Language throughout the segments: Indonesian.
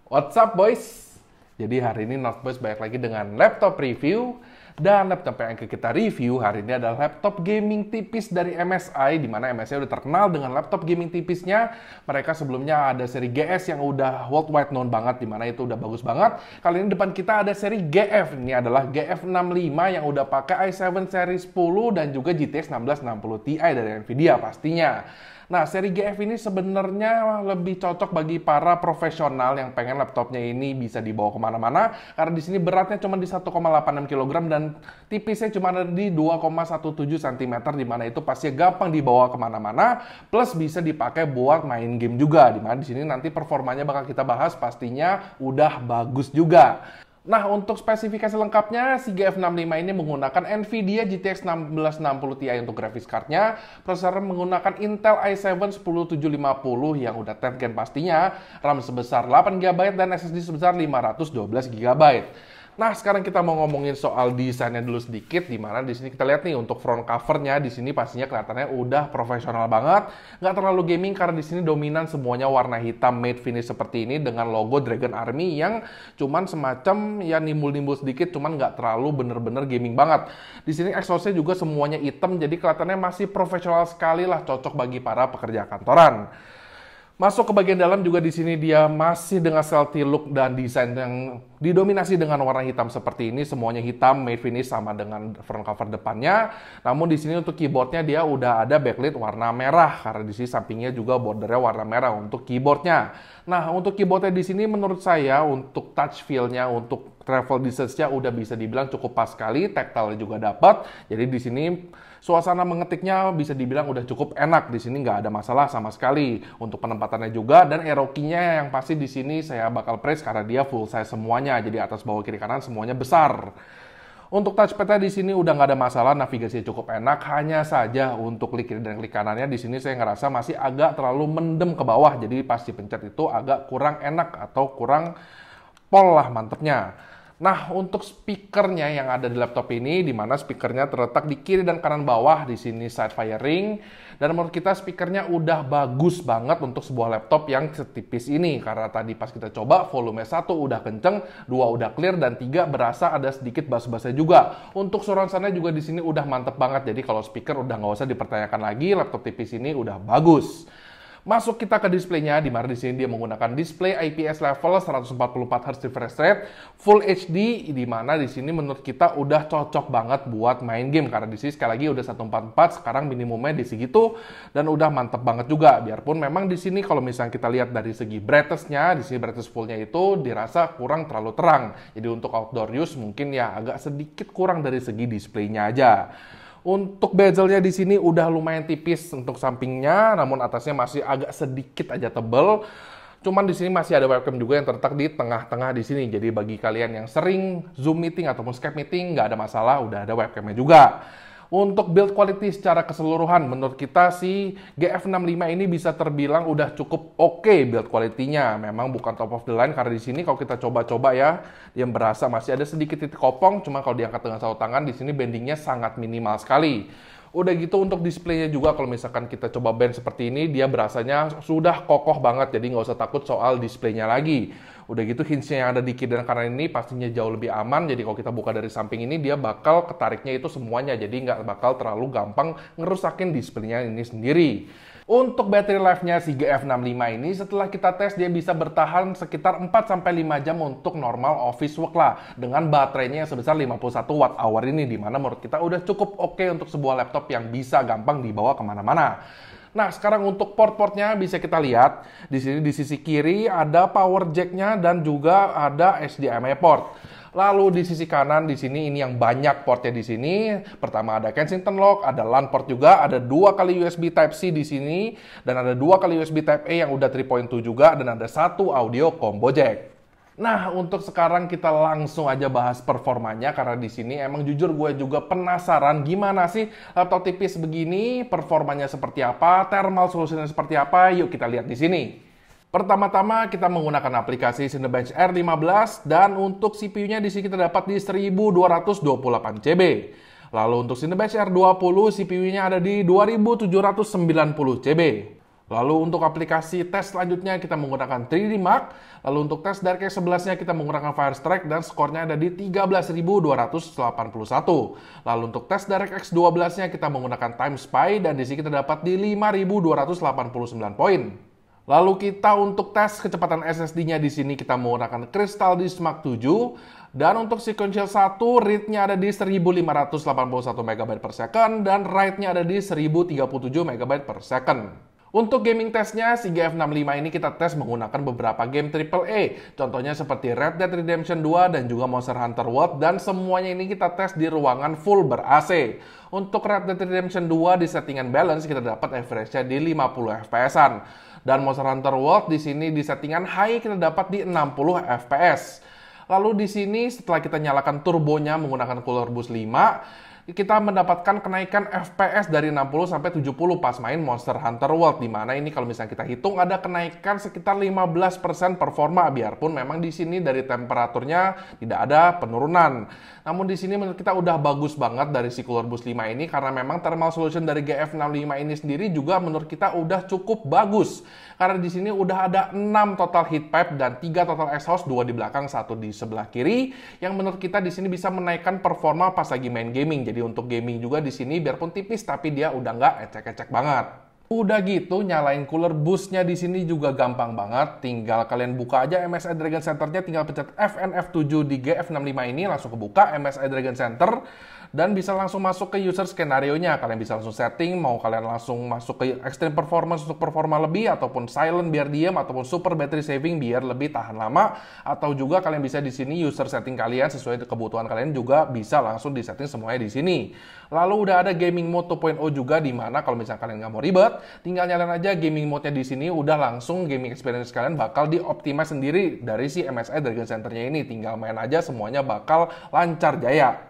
What's up boys? Jadi hari ini North Boys balik lagi dengan laptop review. Dan laptop yang kita review hari ini adalah laptop gaming tipis dari MSI, di mana MSI udah terkenal dengan laptop gaming tipisnya. Mereka sebelumnya ada seri GS yang udah worldwide known banget, di mana itu udah bagus banget. Kali ini depan kita ada seri GF. Ini adalah GF65 yang udah pakai i7 series 10 dan juga GTX 1660 Ti dari Nvidia pastinya. Nah, seri GF ini sebenarnya lebih cocok bagi para profesional yang pengen laptopnya ini bisa dibawa kemana-mana, karena di sini beratnya cuma di 1,86 kg dan tipisnya cuma ada di 2,17 cm, di mana itu pasti gampang dibawa kemana-mana, plus bisa dipakai buat main game juga, di mana di sini nanti performanya bakal kita bahas, pastinya udah bagus juga. Nah, untuk spesifikasi lengkapnya, si GF65 ini menggunakan Nvidia GTX 1660 Ti untuk graphics card-nya, prosesor menggunakan Intel i7-10750 yang udah 10th Gen pastinya, RAM sebesar 8GB dan SSD sebesar 512GB. Nah, sekarang kita mau ngomongin soal desainnya dulu sedikit, di mana di sini kita lihat nih untuk front covernya di sini pastinya kelihatannya udah profesional banget, nggak terlalu gaming karena di sini dominan semuanya warna hitam matte finish seperti ini dengan logo Dragon Army yang cuman semacam ya nimbul-nimbul sedikit, cuman nggak terlalu bener-bener gaming banget. Di sini exhaustnya juga semuanya hitam, jadi kelihatannya masih profesional sekali lah, cocok bagi para pekerja kantoran. Masuk ke bagian dalam juga di sini dia masih dengan stealthy look dan desain yang didominasi dengan warna hitam seperti ini, semuanya hitam matte finish sama dengan front cover depannya. Namun di sini untuk keyboardnya dia udah ada backlit warna merah karena di sini sampingnya juga bordernya warna merah untuk keyboardnya. Nah, untuk keyboardnya di sini menurut saya untuk touch feel-nya, untuk travel distance-nya udah bisa dibilang cukup pas sekali, tactile juga dapat. Jadi di sini suasana mengetiknya bisa dibilang udah cukup enak. Di sini nggak ada masalah sama sekali untuk penempatannya juga, dan arrow key-nya yang pasti di sini saya bakal praise karena dia full size semuanya. Jadi atas, bawah, kiri, kanan semuanya besar. Untuk touchpad-nya di sini udah nggak ada masalah, navigasinya cukup enak. Hanya saja untuk klik kiri dan klik kanannya di sini saya ngerasa masih agak terlalu mendem ke bawah. Jadi pas dipencet itu agak kurang enak atau kurang pol lah mantepnya. Nah, untuk speakernya yang ada di laptop ini, di mana speakernya terletak di kiri dan kanan bawah, di sini side firing. Dan menurut kita speakernya udah bagus banget untuk sebuah laptop yang setipis ini. Karena tadi pas kita coba, volume 1 udah kenceng, 2 udah clear, dan 3 berasa ada sedikit bass-bassnya juga. Untuk surround sound-nya juga di sini udah mantep banget. Jadi kalau speaker udah nggak usah dipertanyakan lagi, laptop tipis ini udah bagus. Masuk kita ke displaynya, di mana di sini dia menggunakan display IPS level 144 Hz refresh rate, Full HD, di mana di sini menurut kita udah cocok banget buat main game karena di sini sekali lagi udah 144, sekarang minimumnya di segitu dan udah mantep banget juga. Biarpun memang di sini kalau misalnya kita lihat dari segi brightness-nya, di sini brightness full-nya itu dirasa kurang terlalu terang. Jadi untuk outdoor use mungkin ya agak sedikit kurang dari segi displaynya aja. Untuk bezelnya di sini udah lumayan tipis untuk sampingnya, namun atasnya masih agak sedikit aja tebel. Cuman di sini masih ada webcam juga yang terletak di tengah-tengah di sini. Jadi bagi kalian yang sering Zoom meeting ataupun Skype meeting nggak ada masalah, udah ada webcamnya juga. Untuk build quality secara keseluruhan, menurut kita si GF65 ini bisa terbilang udah cukup oke build quality-nya. Memang bukan top of the line karena di sini kalau kita coba-coba ya, dia berasa masih ada sedikit titik kopong. Cuma kalau diangkat dengan satu tangan, di sini bendingnya sangat minimal sekali. Udah gitu untuk displaynya juga, kalau misalkan kita coba bend seperti ini, dia berasanya sudah kokoh banget. Jadi nggak usah takut soal displaynya lagi. Udah gitu hinge-nya yang ada di kiri dan kanan ini pastinya jauh lebih aman. Jadi kalau kita buka dari samping ini, dia bakal ketariknya itu semuanya. Jadi nggak bakal terlalu gampang ngerusakin displaynya ini sendiri. Untuk battery life-nya si GF65 ini, setelah kita tes dia bisa bertahan sekitar 4-5 jam untuk normal office work lah. Dengan baterainya yang sebesar 51 Wh ini, dimana menurut kita udah cukup oke untuk sebuah laptop yang bisa gampang dibawa kemana-mana. Nah, sekarang untuk port-portnya bisa kita lihat. Di sini di sisi kiri ada power jack-nya dan juga ada HDMI port. Lalu di sisi kanan di sini ini yang banyak portnya di sini. Pertama ada Kensington lock, ada LAN port juga, ada 2 kali USB Type-C di sini dan ada 2 kali USB Type-A yang udah 3.2 juga dan ada 1 audio combo jack. Nah, untuk sekarang kita langsung aja bahas performanya karena di sini emang jujur gue juga penasaran gimana sih laptop tipis begini, performanya seperti apa, thermal solutionnya seperti apa. Yuk kita lihat di sini. Pertama-tama kita menggunakan aplikasi Cinebench R15 dan untuk CPU-nya di sini kita dapat di 1228 GB. Lalu untuk Cinebench R20 CPU-nya ada di 2790 GB. Lalu untuk aplikasi tes selanjutnya kita menggunakan 3D Mark. Lalu untuk tes DirectX 11-nya kita menggunakan Firestrike dan skornya ada di 13.281. Lalu untuk tes DirectX 12-nya kita menggunakan Time Spy dan di sini kita dapat di 5.289 poin. Lalu kita untuk tes kecepatan SSD-nya di sini kita menggunakan Crystal Disk Mark 7 dan untuk sequential 1 read-nya ada di 1581 MB per second dan write-nya ada di 1037 MB per second. Untuk gaming testnya, si GF65 ini kita tes menggunakan beberapa game AAA. Contohnya seperti Red Dead Redemption 2 dan juga Monster Hunter World. Dan semuanya ini kita tes di ruangan full ber-AC. Untuk Red Dead Redemption 2 di settingan balance kita dapat average-nya di 50 FPS-an. Dan Monster Hunter World di sini di settingan high kita dapat di 60 FPS. Lalu di sini setelah kita nyalakan turbonya menggunakan Cooler Boost 5, kita mendapatkan kenaikan FPS dari 60 sampai 70 pas main Monster Hunter World, di mana ini kalau misalnya kita hitung ada kenaikan sekitar 15% performa, biarpun memang di sini dari temperaturnya tidak ada penurunan. Namun di sini menurut kita udah bagus banget dari si Cooler Boost 5 ini, karena memang thermal solution dari GF65 ini sendiri juga menurut kita udah cukup bagus. Karena di sini udah ada 6 total heat pipe dan 3 total exhaust, 2 di belakang, 1 di sebelah kiri, yang menurut kita di sini bisa menaikkan performa pas lagi main gaming. Jadi untuk gaming juga di sini biarpun tipis tapi dia udah nggak ecek-ecek banget. Udah gitu nyalain cooler boostnya di sini juga gampang banget. Tinggal kalian buka aja MSI Dragon Center-nya, tinggal pencet FNF7 di GF65 ini langsung kebuka MSI Dragon Center. Dan bisa langsung masuk ke user skenario-nya. Kalian bisa langsung setting, mau kalian langsung masuk ke extreme performance untuk performa lebih, ataupun silent biar diam, ataupun super battery saving biar lebih tahan lama, atau juga kalian bisa di sini user setting kalian sesuai kebutuhan kalian juga bisa langsung di setting semuanya di sini. Lalu udah ada gaming mode 2.0 juga, di mana kalau misalnya kalian nggak mau ribet, tinggal nyalain aja gaming mode-nya di sini, udah langsung gaming experience kalian bakal dioptimize sendiri dari si MSI Dragon Center-nya ini. Tinggal main aja semuanya bakal lancar jaya.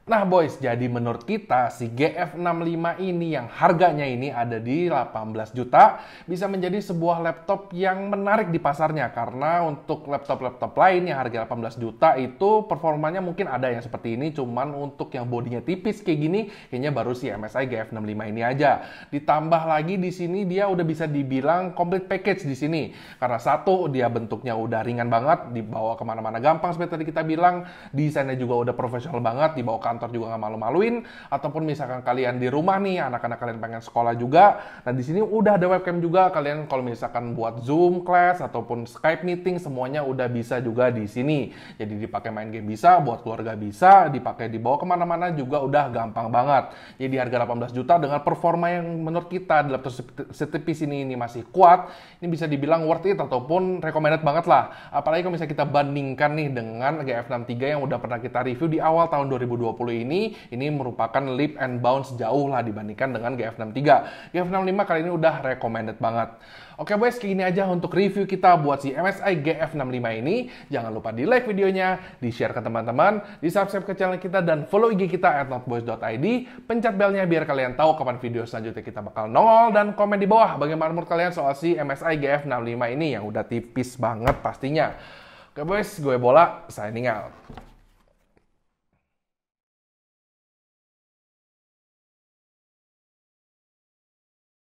Nah boys, jadi menurut kita si GF65 ini yang harganya ini ada di 18 juta bisa menjadi sebuah laptop yang menarik di pasarnya, karena untuk laptop-laptop lain yang harga 18 juta itu performanya mungkin ada yang seperti ini, cuman untuk yang bodinya tipis kayak gini kayaknya baru si MSI GF65 ini aja. Ditambah lagi di sini dia udah bisa dibilang complete package di sini, karena satu dia bentuknya udah ringan banget, dibawa kemana-mana gampang seperti tadi kita bilang, desainnya juga udah profesional banget, dibawa kantor juga nggak malu-maluin, ataupun misalkan kalian di rumah nih, anak-anak kalian pengen sekolah juga, nah di sini udah ada webcam juga, kalian kalau misalkan buat Zoom class ataupun Skype meeting semuanya udah bisa juga di sini. Jadi dipakai main game bisa, buat keluarga bisa, dipakai dibawa kemana-mana juga udah gampang banget. Jadi harga 18 juta dengan performa yang menurut kita di laptop setipis ini masih kuat, ini bisa dibilang worth it ataupun recommended banget lah. Apalagi kalau misalnya kita bandingkan nih dengan GF63 yang udah pernah kita review di awal tahun 2020 ini merupakan leap and bounce jauh lah dibandingkan dengan GF63. GF65 kali ini udah recommended banget. Oke boys, segini aja untuk review kita buat si MSI GF65 ini. Jangan lupa di like videonya, di share ke teman-teman, di subscribe ke channel kita, dan follow IG kita @noteboys.id. Pencet belnya biar kalian tahu kapan video selanjutnya kita bakal nongol, dan komen di bawah bagaimana menurut kalian soal si MSI GF65 ini yang udah tipis banget pastinya. Oke boys, gue Bola, signing out.